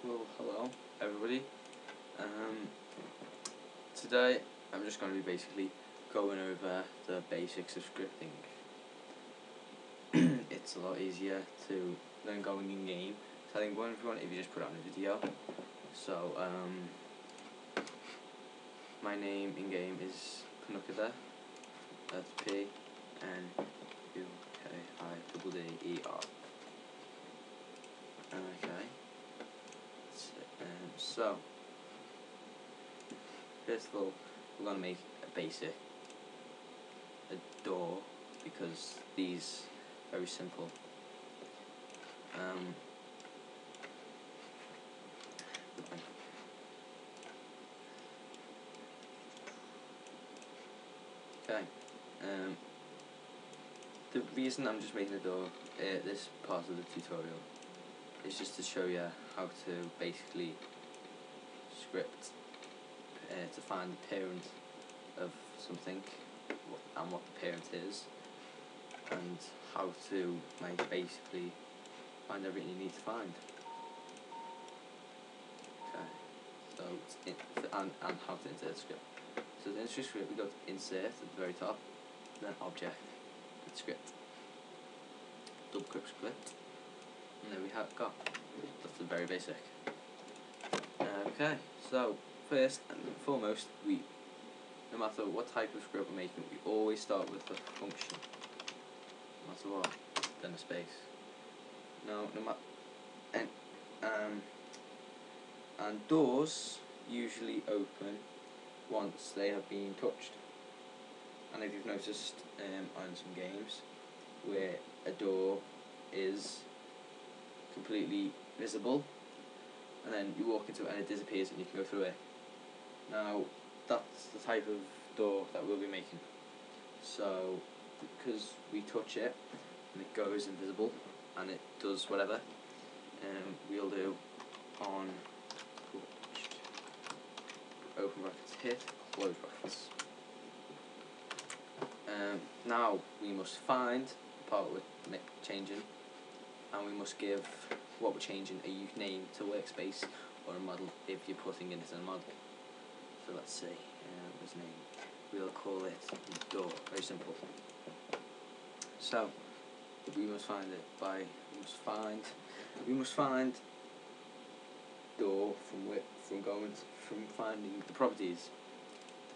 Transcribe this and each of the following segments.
Well, hello everybody. Today I'm just going to be basically going over the basics of scripting. It's a lot easier to than going in game. So I think if you just put it on a video. So my name in game is Panukada. That's P N U K I D D E R. Okay. So first of all, we're going to make a door, because these are very simple. Okay. The reason I'm just making a door, this part of the tutorial, is just to show you how to basically script to find the parent of something and what the parent is, and how to basically find everything you need to find. Okay, so and how to insert script. So to insert script, we go to insert at the very top, then object, and script, double click script, and there we have got. That's the very basic. Okay, so first and foremost, no matter what type of script we're making, we always start with the function, no matter what, then a space. And doors usually open once they have been touched. And if you've noticed on some games where a door is completely visible, and then you walk into it and it disappears and you can go through it. Now, that's the type of door that we'll be making. So, because we touch it and it goes invisible and it does whatever, we'll do on open brackets hit, close brackets. Now we must find the part we're changing, and we must give what we're changing a unique name to workspace or a model if you're putting it in a model. So let's see, what's name? We'll call it door. Very simple. So we must find it we must find door from finding the properties,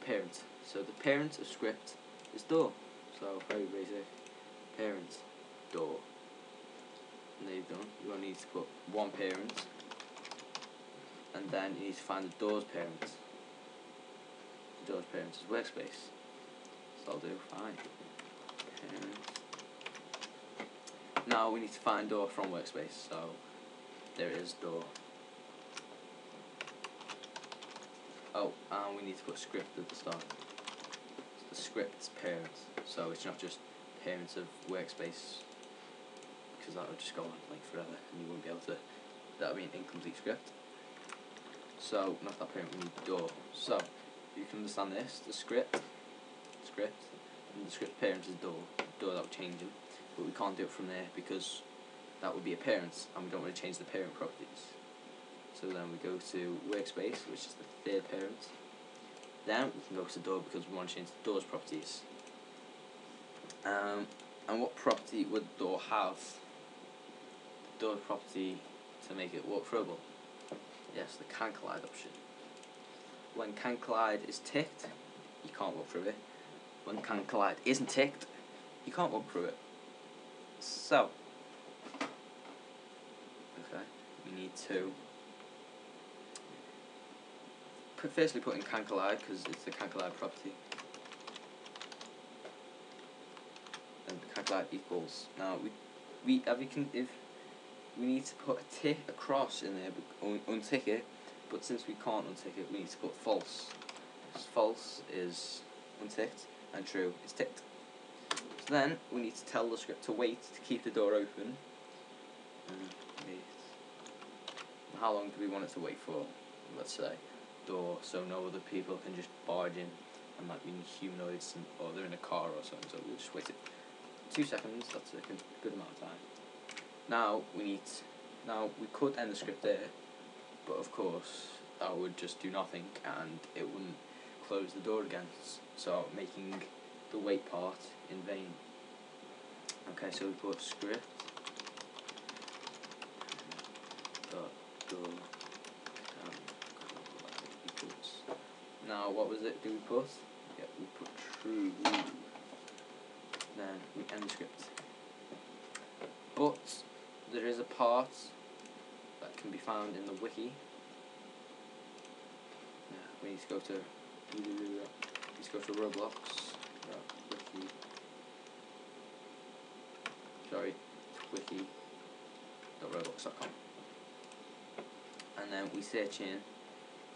the parent. So the parent of script is door. So very basic. Parent, door. And there you've done. You only need to put one parent, and then you need to find the door's parent. The door's parent is workspace. So I'll do fine. Parent. Now we need to find door from workspace. So there is door. Oh, and we need to put script at the start. So the script's parent. So it's not just parents of workspace, because that would just go on forever and you wouldn't be able to. That would be an incomplete script. So not that parent, we need door. So you can understand this. The script, and the script parent is door that we're changing, but we can't do it from there because that would be a parent, and we don't want to change the parent properties. So then we go to workspace, which is the third parent. Then we can go to door because we want to change the door's properties. And what property would door have? The door property to make it walk throughable. Yes, the can collide option. When can collide is ticked, you can't walk through it. When can collide isn't ticked, you can't walk through it. So, okay, we need to firstly put in can collide because it's the can collide property. And can collide equals. Now if we need to put a tick across in there, but untick it. But since we can't untick it, we need to put false. False is unticked, and true is ticked. So then we need to tell the script to wait to keep the door open. Wait. How long do we want it to wait for? Let's say door, so no other people can just barge in and be humanoids, or they're in a car or something. So we'll just wait 2 seconds. That's a good amount of time. Now we could end the script there, but of course that would just do nothing and it wouldn't close the door again, so making the wait part in vain. Okay, so we put script dot door equals. Now what was it? Do we put? Yeah, we put true. Then we end the script. But there is a part that can be found in the wiki. We need to go to Roblox. Wiki. Sorry, wiki.roblox.com. And then we search in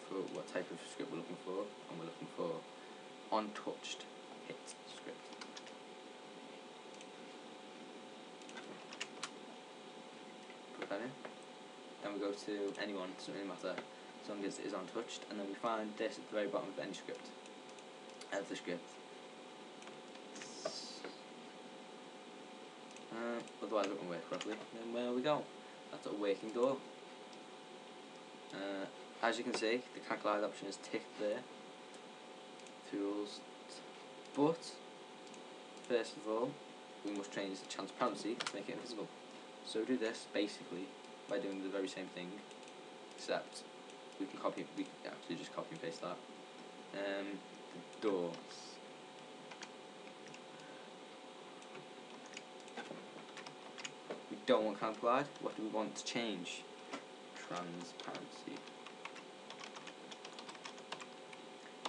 for what type of script we're looking for, and we're looking for untouched hit script. Put that in. Then we go to anyone, doesn't really matter, as long as it is untouched, and then we find this at the very bottom of any script. Add the script. Otherwise it won't work properly. Then there we go. That's a working door. As you can see, the calculate option is ticked there. Tools. But first of all, we must change the transparency to make it invisible. So do this basically by doing the very same thing, except we can actually just copy and paste that. The doors. We don't want calculate. What do we want to change? Transparency.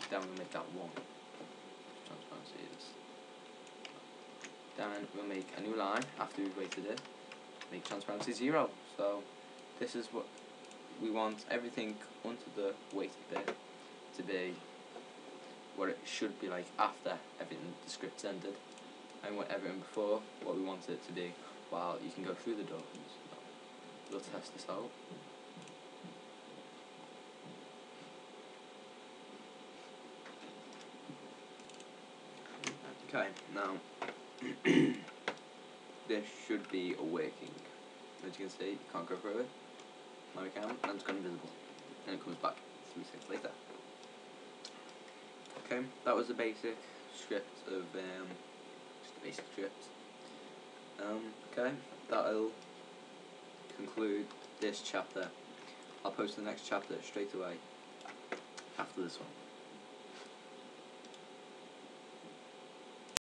Then we'll make that 1. Transparency is. Then we'll make a new line after we've weighted it. Make transparency 0. So this is what we want everything onto the weighted bit to be what it should be like after everything the script's ended, and what everything before what we want it to be while you can go through the doors. We'll test this out. Okay, now this should be a working. As you can see, you can't go through it. Now we can, and it's gone invisible. And it comes back 3 seconds later. Okay, that was the basic script of just a basic script. Okay, that'll conclude this chapter. I'll post the next chapter straight away after this one.